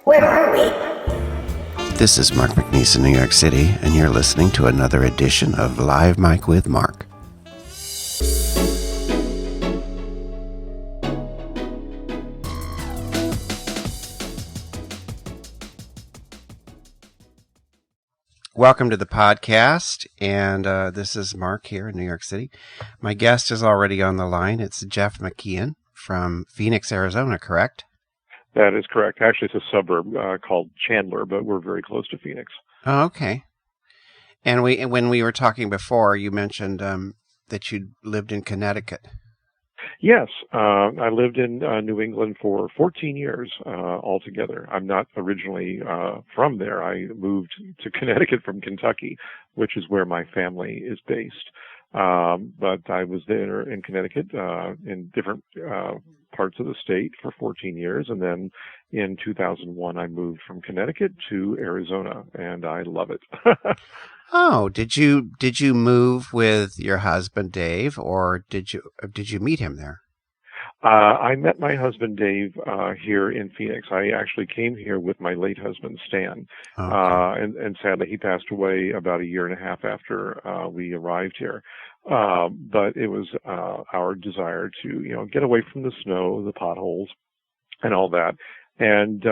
Where are we? This is Mark McNeese in New York City, and you're listening to another edition of Live Mic with Mark. Welcome to the podcast, and this is Mark here in New York City. My guest is already on the line. It's Jeff McKeehan from Phoenix, Arizona, correct? That is correct. Actually, it's a suburb called Chandler, but we're very close to Phoenix. Oh, okay. And when we were talking before, you mentioned that you lived in Connecticut. Yes, I lived in New England for 14 years altogether. I'm not originally from there. I moved to Connecticut from Kentucky, which is where my family is based. But I was there in Connecticut in different parts of the state for 14 years. And then in 2001, I moved from Connecticut to Arizona, and I love it. Oh, did you move with your husband Dave, or did you meet him there? I met my husband Dave here in Phoenix. I actually came here with my late husband Stan, Okay. and sadly he passed away about a year and a half after we arrived here. But it was our desire to get away from the snow, the potholes, and all that. And,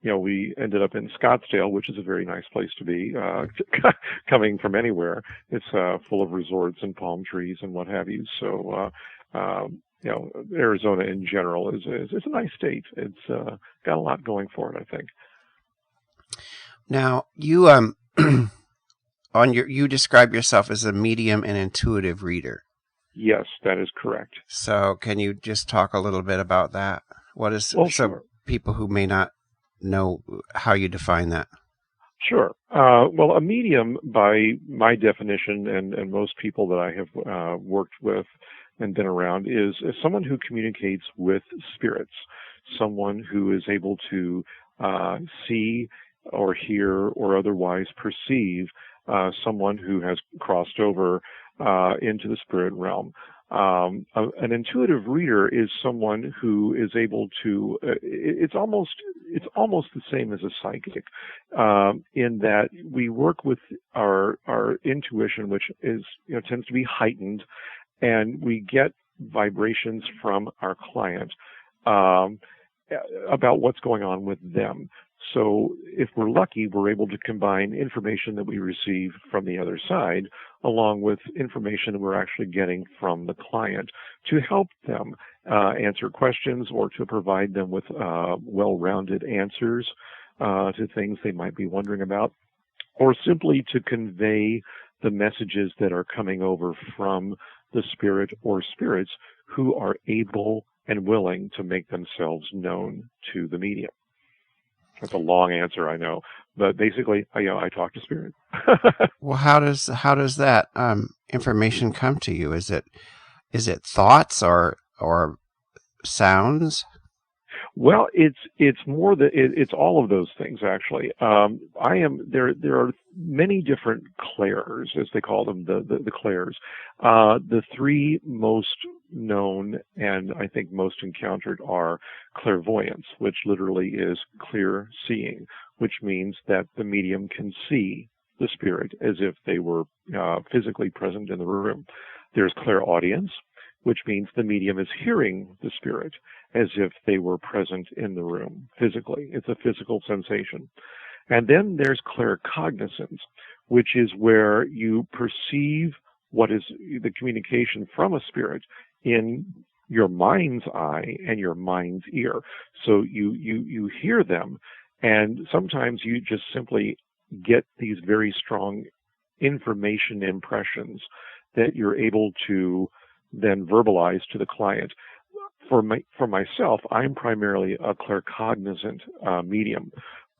we ended up in Scottsdale, which is a very nice place to be, coming from anywhere. It's, full of resorts and palm trees and what have you. So, Arizona in general is a nice state. It's, got a lot going for it, I think. Now, you, you describe yourself as a medium and intuitive reader. Yes, that is correct. So can you just talk a little bit about that? What is, Sure. People who may not know how you define that? Sure. Well, a medium, by my definition, and most people that I have worked with and been around, is someone who communicates with spirits, someone who is able to see or hear or otherwise perceive someone who has crossed over into the spirit realm. An intuitive reader is someone who is able to, it's almost the same as a psychic, in that we work with our intuition, which is, tends to be heightened, and we get vibrations from our client, about what's going on with them. So if we're lucky, we're able to combine information that we receive from the other side along with information that we're actually getting from the client to help them answer questions or to provide them with well-rounded answers to things they might be wondering about, or simply to convey the messages that are coming over from the spirit or spirits who are able and willing to make themselves known to the medium. That's a long answer, I know, but basically, I talk to spirit. Well, how does that information come to you? Is it thoughts or sounds? Well, it's more that it's all of those things actually. There are many different clairs, as they call them, the clairs. The three most known and I think most encountered are clairvoyance, which literally is clear seeing, which means that the medium can see the spirit as if they were physically present in the room. There's clairaudience, which means the medium is hearing the spirit as if they were present in the room physically. It's a physical sensation. And then there's claircognizance, which is where you perceive what is the communication from a spirit in your mind's eye and your mind's ear. So you hear them, and sometimes you just simply get these very strong information impressions that you're able to then verbalize to the client. For myself, I'm primarily a claircognizant medium,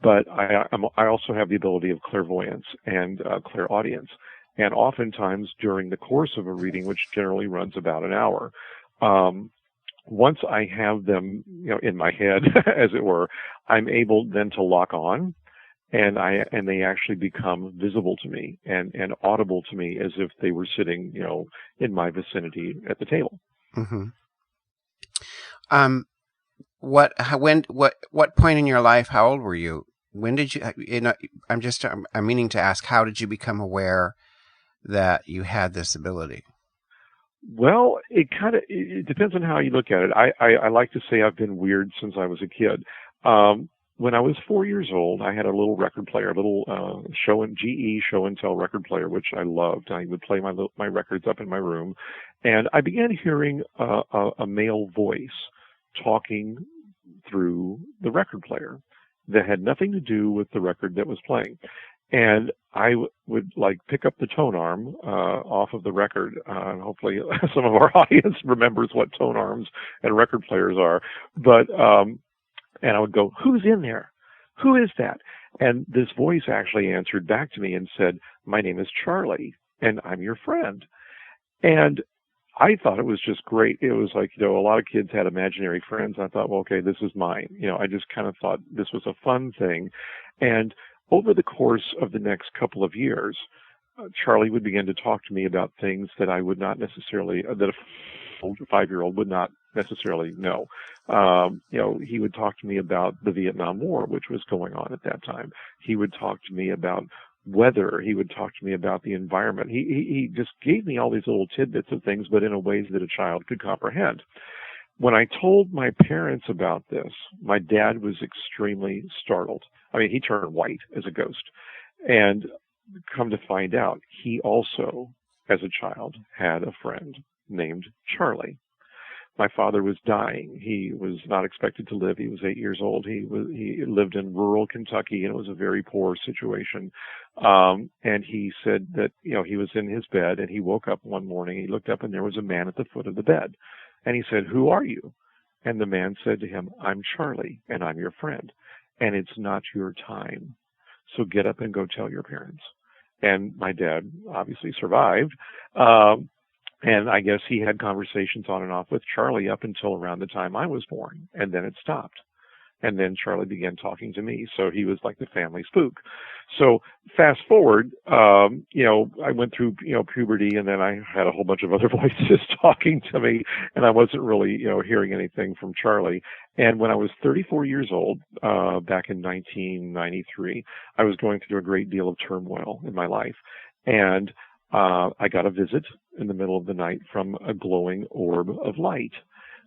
but I also have the ability of clairvoyance and clairaudience. And oftentimes during the course of a reading, which generally runs about an hour, once I have them, in my head, as it were, I'm able then to lock on, and they actually become visible to me and audible to me as if they were sitting, in my vicinity at the table. Mm-hmm. what point in your life? How old were you? When did you? I'm meaning to ask, how did you become aware that you had this ability? Well, it depends on how you look at it. I like to say I've been weird since I was a kid. When I was 4 years old, I had a little record player, a little GE show and tell record player, which I loved. I would play my records up in my room, and I began hearing a male voice talking through the record player that had nothing to do with the record that was playing. And I would like pick up the tone arm off of the record. Hopefully some of our audience remembers what tone arms and record players are. But and I would go, "Who's in there? Who is that?" And this voice actually answered back to me and said, "My name is Charlie, and I'm your friend." And I thought it was just great. It was like, a lot of kids had imaginary friends. I thought, well, okay, this is mine. I just kind of thought this was a fun thing. And over the course of the next couple of years, Charlie would begin to talk to me about things that I would not necessarily, that a 5-year-old would not necessarily know. He would talk to me about the Vietnam War, which was going on at that time. He would talk to me about weather. He would talk to me about the environment. He just gave me all these little tidbits of things, but in a ways that a child could comprehend. When I told my parents about this, my dad was extremely startled. I mean, he turned white as a ghost. And come to find out, he also, as a child, had a friend named Charlie. My father was dying. He was not expected to live. He was 8 years old. He lived in rural Kentucky, and it was a very poor situation. And he said that, he was in his bed, and he woke up one morning. He looked up, and there was a man at the foot of the bed. And he said, "Who are you?" And the man said to him, "I'm Charlie, and I'm your friend. And it's not your time. So get up and go tell your parents." And my dad obviously survived. And I guess he had conversations on and off with Charlie up until around the time I was born. And then it stopped. And then Charlie began talking to me. So he was like the family spook. So fast forward, I went through, puberty, and then I had a whole bunch of other voices talking to me, and I wasn't really, hearing anything from Charlie. And when I was 34 years old, back in 1993, I was going through a great deal of turmoil in my life. And I got a visit in the middle of the night from a glowing orb of light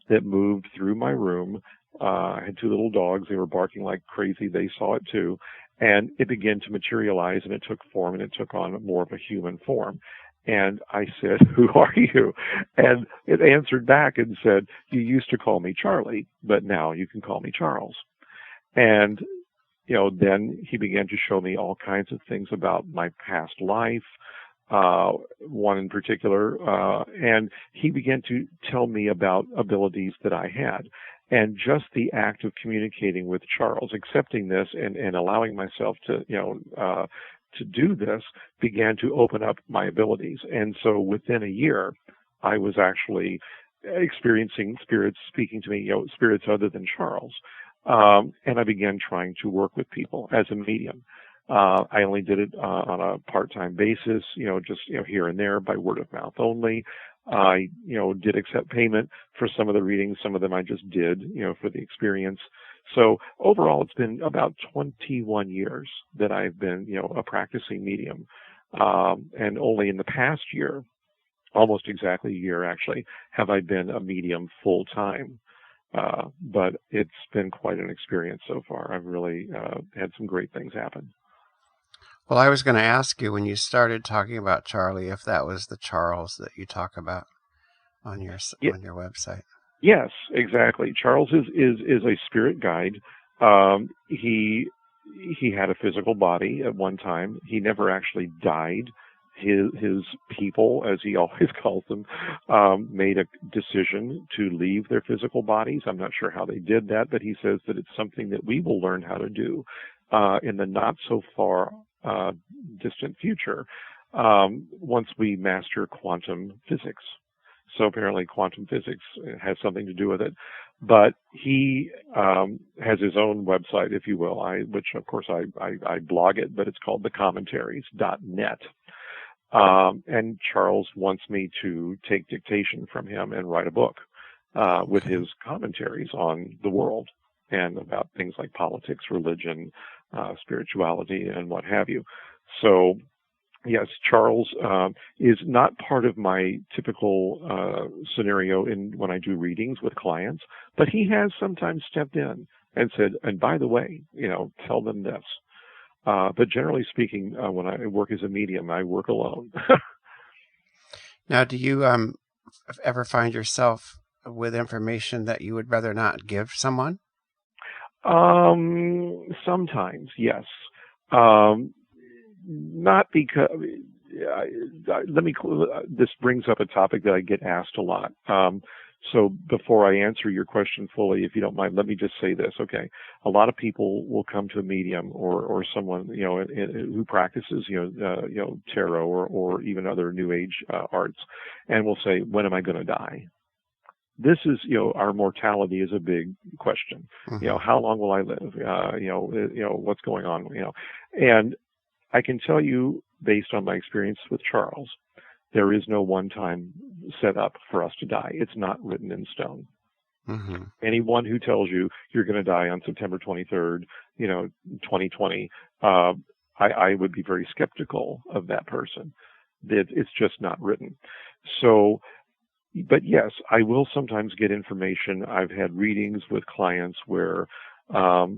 that moved through my room. I had 2 little dogs. They were barking like crazy. They saw it too. And it began to materialize, and it took form, and it took on more of a human form. And I said, "Who are you?" And it answered back and said, "You used to call me Charlie, but now you can call me Charles." And, then he began to show me all kinds of things about my past life, one in particular, and he began to tell me about abilities that I had. And just the act of communicating with Charles, accepting this and allowing myself to, to do this, began to open up my abilities. And so within a year, I was actually experiencing spirits speaking to me, spirits other than Charles. And I began trying to work with people as a medium. I only did it on a part-time basis, just here and there by word of mouth only. I, did accept payment for some of the readings. Some of them I just did, for the experience. So overall, it's been about 21 years that I've been, a practicing medium. And only in the past year, almost exactly a year actually, have I been a medium full time. But it's been quite an experience so far. I've really had some great things happen. Well, I was going to ask you when you started talking about Charlie if that was the Charles that you talk about on your website. Yes, exactly. Charles is a spirit guide. He had a physical body at one time. He never actually died. His people, as he always calls them, made a decision to leave their physical bodies. I'm not sure how they did that, but he says that it's something that we will learn how to do in the not so far distant future once we master quantum physics. So apparently quantum physics has something to do with it. But he has his own website, if you will, which of course I blog it, but it's called thecommentaries.net. And Charles wants me to take dictation from him and write a book. with his commentaries on the world and about things like politics, religion, spirituality, and what have you. So, yes, Charles is not part of my typical scenario when I do readings with clients, but he has sometimes stepped in and said, and by the way, tell them this. But generally speaking, when I work as a medium, I work alone. Now, do you ever find yourself with information that you would rather not give someone? Sometimes, yes. Not because, this brings up a topic that I get asked a lot. So before I answer your question fully, if you don't mind, let me just say this, okay? A lot of people will come to a medium or someone, who practices, tarot or even other New Age arts, and will say, when am I going to die? This is, our mortality is a big question. Mm-hmm. How long will I live? What's going on? And I can tell you, based on my experience with Charles, there is no one-time set up for us to die. It's not written in stone. Mm-hmm. Anyone who tells you you're going to die on September 23rd, 2020, I would be very skeptical of that person. It's just not written. So, but yes, I will sometimes get information. I've had readings with clients where a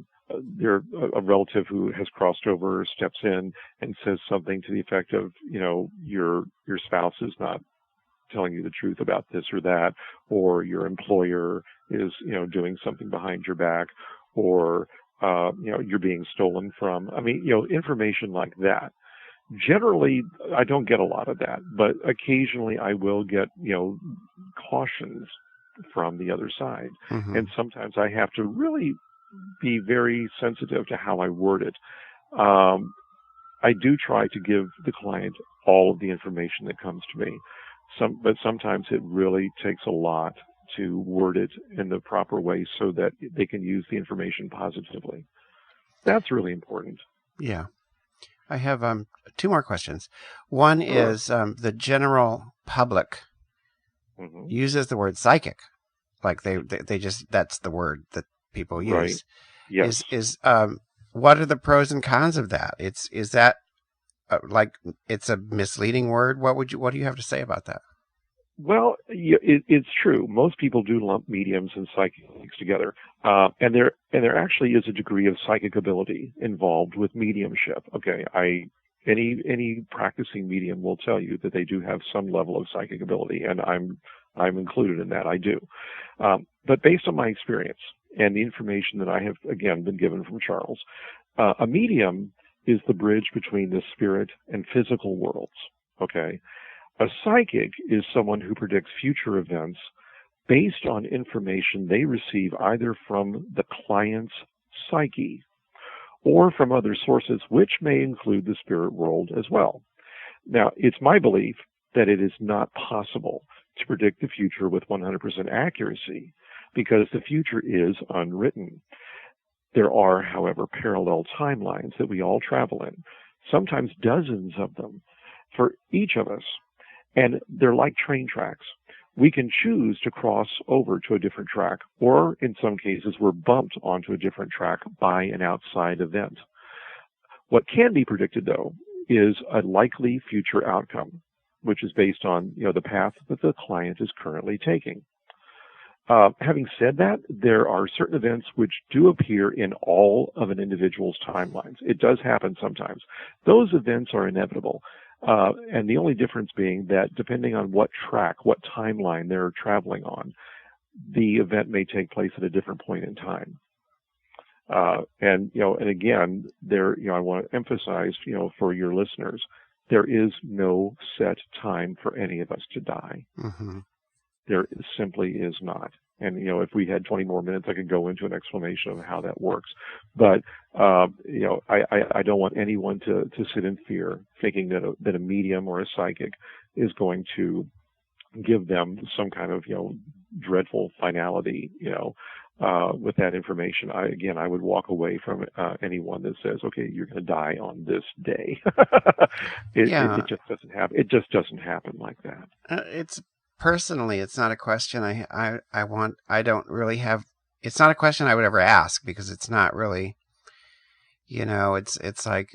relative who has crossed over steps in and says something to the effect of, your spouse is not telling you the truth about this or that, or your employer is, doing something behind your back, or, you're being stolen from. I mean, information like that. Generally, I don't get a lot of that, but occasionally I will get, cautions from the other side. Mm-hmm. And sometimes I have to really be very sensitive to how I word it. I do try to give the client all of the information that comes to me. But sometimes it really takes a lot to word it in the proper way so that they can use the information positively. That's really important. Yeah. I have two more questions. One Sure. is the general public Mm-hmm. uses the word psychic, like they just, that's the word that people use. Right. Yes. Is what are the pros and cons of that? Is that like it's a misleading word? What do you have to say about that? Well, it's true. Most people do lump mediums and psychics together, and there actually is a degree of psychic ability involved with mediumship. Okay, any practicing medium will tell you that they do have some level of psychic ability, and I'm included in that. I do, but based on my experience and the information that I have again been given from Charles, a medium is the bridge between the spirit and physical worlds. Okay. A psychic is someone who predicts future events based on information they receive either from the client's psyche or from other sources, which may include the spirit world as well. Now, it's my belief that it is not possible to predict the future with 100% accuracy because the future is unwritten. There are, however, parallel timelines that we all travel in, sometimes dozens of them, for each of us. And they're like train tracks. We can choose to cross over to a different track, or in some cases, we're bumped onto a different track by an outside event. What can be predicted, though, is a likely future outcome, which is based on, the path that the client is currently taking. Having said that, there are certain events which do appear in all of an individual's timelines. It does happen sometimes. Those events are inevitable. And the only difference being that depending on what track, what timeline they're traveling on, the event may take place at a different point in time. And again, I want to emphasize, for your listeners, there is no set time for any of us to die. Mm-hmm. There simply is not. And, if we had 20 more minutes, I could go into an explanation of how that works. But, I don't want anyone to sit in fear thinking that a medium or a psychic is going to give them some kind of, dreadful finality, with that information. I would walk away from anyone that says, okay, you're going to die on this day. It just doesn't happen. It just doesn't happen like that. It's personally, it's not a question it's not a question I would ever ask, because it's not really, it's like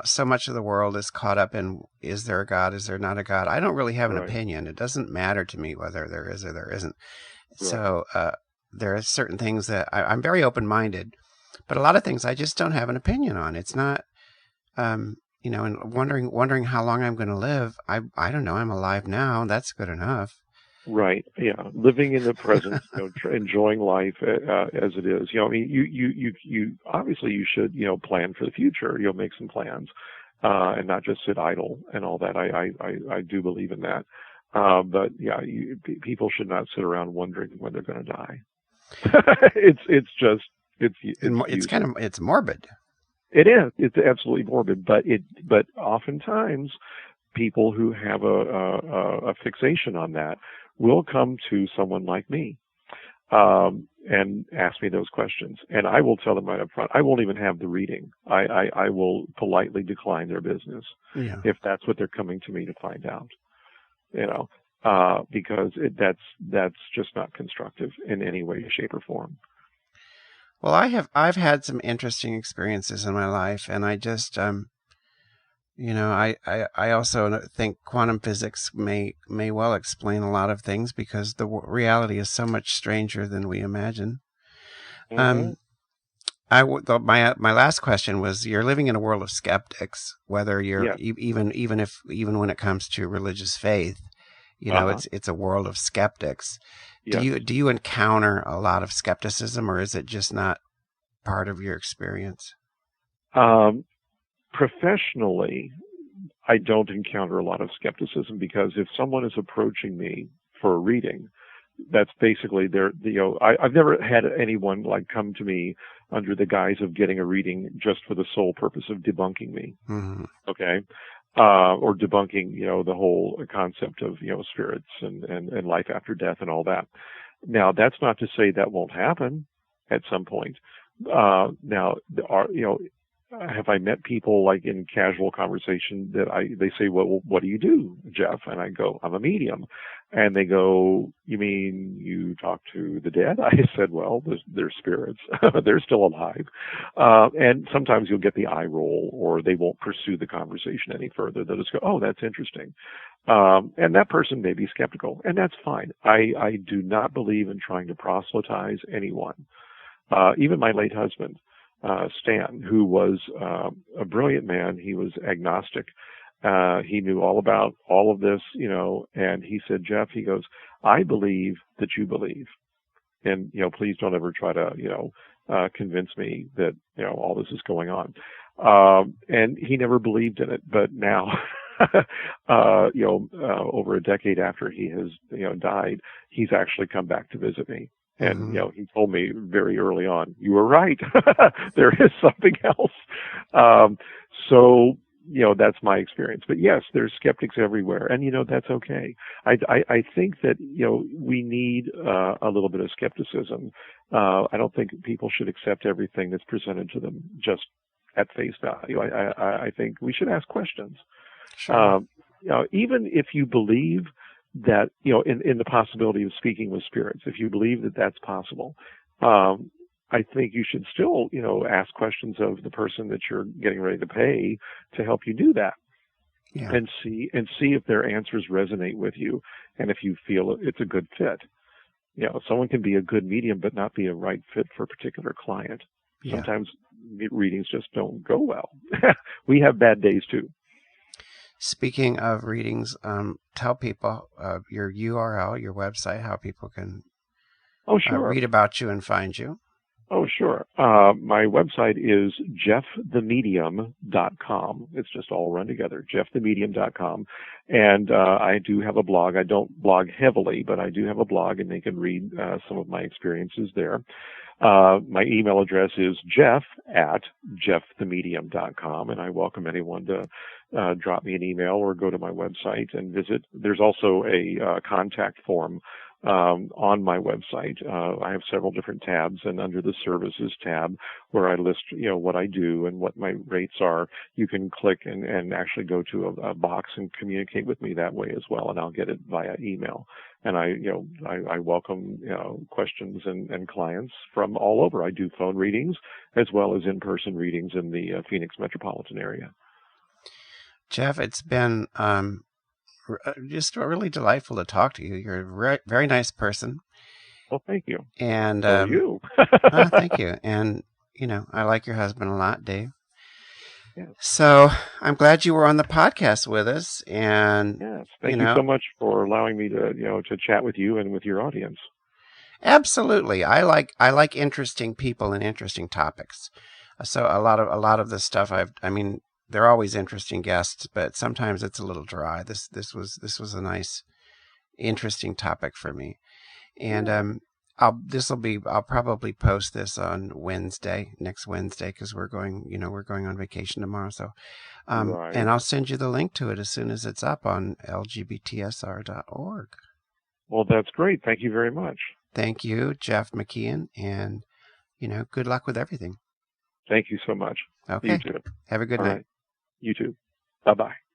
so much of the world is caught up in, is there a God? Is there not a God? I don't really have an opinion. It doesn't matter to me whether there is or there isn't. Right. So there are certain things that I'm very open-minded, but a lot of things I just don't have an opinion on. It's not, and wondering how long I'm going to live. I don't know. I'm alive now. That's good enough. Right. Yeah. Living in the present, enjoying life as it is. You obviously you should, plan for the future. Make some plans, and not just sit idle and all that. I do believe in that. But yeah, people should not sit around wondering when they're going to die. It's morbid. It is. It's absolutely morbid. But oftentimes people who have a fixation on that will come to someone like me, and ask me those questions. And I will tell them right up front, I won't even have the reading. I will politely decline their business if that's what they're coming to me to find out, because that's just not constructive in any way, shape, or form. Well, I've had some interesting experiences in my life, and I just, I also think quantum physics may well explain a lot of things, because the reality is so much stranger than we imagine. Mm-hmm. My last question was: you're living in a world of skeptics, whether you're even when it comes to religious faith, it's a world of skeptics. Yes. Do you encounter a lot of skepticism, or is it just not part of your experience? Professionally, I don't encounter a lot of skepticism, because if someone is approaching me for a reading, that's basically I've never had anyone come to me under the guise of getting a reading just for the sole purpose of debunking me. Mm-hmm. Okay. Or debunking, the whole concept of, spirits and life after death and all that. Now, that's not to say that won't happen at some point. Have I met people in casual conversation that they say, well, what do you do, Jeff? And I go, I'm a medium. And they go, you mean you talk to the dead? I said, well, they're spirits. They're still alive. And sometimes you'll get the eye roll, or they won't pursue the conversation any further. They'll just go, oh, that's interesting. And that person may be skeptical, and that's fine. I do not believe in trying to proselytize anyone. Even my late husband, Stan, who was a brilliant man. He was agnostic. He knew all about all of this, and he said, Jeff, he goes, I believe that you believe. And, please don't ever try to, convince me that, all this is going on. And he never believed in it. But now, over a decade after he has, died, he's actually come back to visit me. And, he told me very early on, you were right. There is something else. So, that's my experience. But yes, there's skeptics everywhere. And, that's okay. I think that, we need a little bit of skepticism. I don't think people should accept everything that's presented to them just at face value. I think we should ask questions. Sure. Even if you believe that, in the possibility of speaking with spirits, if you believe that that's possible, I think you should still, ask questions of the person that you're getting ready to pay to help you do that. Yeah. And see if their answers resonate with you, and if you feel it's a good fit. Someone can be a good medium but not be a right fit for a particular client. Yeah. Sometimes readings just don't go well. We have bad days too. Speaking of readings, tell people your URL, your website, how people can read about you and find you. Oh, sure. My website is jeffthemedium.com. It's just all run together, jeffthemedium.com. And I do have a blog. I don't blog heavily, but I do have a blog, and they can read some of my experiences there. My email address is jeff@jeffthemedium.com, and I welcome anyone to drop me an email or go to my website and visit. There's also a contact form on my website. I have several different tabs, and under the services tab, where I list, what I do and what my rates are, you can click and actually go to a box and communicate with me that way as well, and I'll get it via email. And I welcome, questions and clients from all over. I do phone readings as well as in-person readings in the Phoenix metropolitan area. Jeff, it's been just really delightful to talk to you. You're a very, very nice person. Well, thank you. And so are you. thank you. And I like your husband a lot, Dave. Yes. So I'm glad you were on the podcast with us. And yes, thank you so much for allowing me to to chat with you and with your audience. Absolutely, I like interesting people and interesting topics. So a lot of the stuff they're always interesting guests, but sometimes it's a little dry. This was a nice, interesting topic for me, and I'll probably post this on next Wednesday, because we're going on vacation tomorrow. So, right. And I'll send you the link to it as soon as it's up on lgbtsr.org. Well, that's great. Thank you very much. Thank you, Jeff McKeehan, and good luck with everything. Thank you so much. Okay. You too. Have a good night. Right. You too. Bye-bye.